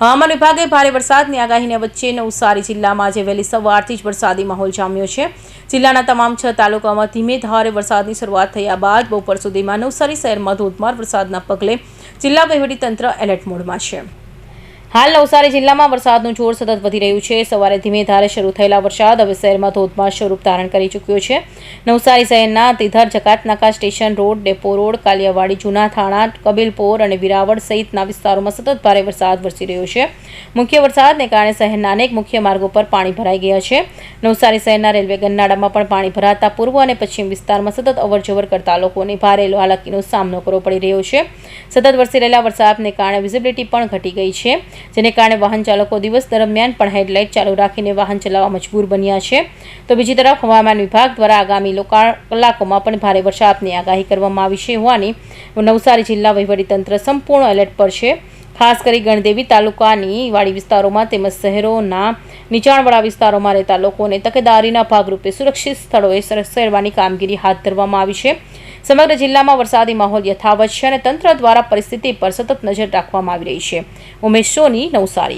હવામાન વિભાગે ભારે વરસાદની આગાહીને વચ્ચે નવસારી જિલ્લામાં આજે વહેલી સવારથી જ વરસાદી માહોલ જામ્યો છે। જિલ્લાના તમામ 6 તાલુકામાં ધીમે ધારે વરસાદની શરૂઆત થયા બાદ બપોર સુધીમાં નવસારી શહેરમાં ધોધમાર વરસાદના પગલે જિલ્લા વહીવટીતંત્ર એલર્ટ મોડમાં છે। હાલ નવસારી જિલ્લામાં વરસાદનું જોર સતત વધી રહ્યું છે। સવારે ધીમે ધારે શરૂ થયેલા વરસાદ હવે શહેરમાં ધોધમાર સ્વરૂપ ધારણ કરી ચૂક્યો છે। નવસારી શહેરના તિધર જકાતનાકા station road, depot road, Kaliyawadi, Juna Thana, Kabilpor અને વિરાવળ સહિતના વિસ્તારોમાં સતત ભારે વરસાદ વરસી રહ્યો છે। મુખ્ય વરસાદને કારણે શહેરના અનેક મુખ્ય માર્ગો પર પાણી ભરાઈ ગયા છે। નવસારી શહેરના રેલવે ગરનાળામાં પણ પાણી ભરાતા પૂર્વ અને પશ્ચિમ વિસ્તારમાં સતત અવરજવર કરતા લોકોને ભારે હાલાકીનો સામનો કરવો પડી રહ્યો છે। સતત વરસી રહેલા વરસાદને કારણે વિઝિબિલિટી પણ ઘટી ગઈ છે, જેને કારણે વાહન ચાલકો દિવસ દરમિયાન પણ હેડલાઇટ ચાલુ રાખીને વાહન ચલાવવા મજબૂર બન્યા છે। તો બીજી તરફ હવામાન વિભાગ દ્વારા આગામી કલાકોમાં પણ ભારે વરસાદની આગાહી કરવામાં આવી છે હોવાની નવસારી જિલ્લા વહીવટીતંત્ર સંપૂર્ણ એલર્ટ પર છે। ખાસ કરી ગણદેવી તાલુકાની વાડી વિસ્તારોમાં તેમજ શહેરોના નીચાણવાળા વિસ્તારોમાં રહેતા લોકોને તકેદારીના ભાગરૂપે સુરક્ષિત સ્થળોએ ખસેડવાની કામગીરી હાથ ધરવામાં આવી છે। સમગ્ર જિલ્લામાં વરસાદી માહોલ યથાવત છે અને તંત્ર દ્વારા પરિસ્થિતિ પર સતત નજર રાખવામાં આવી રહી છે। ઉમેશ સોની, નવસારી।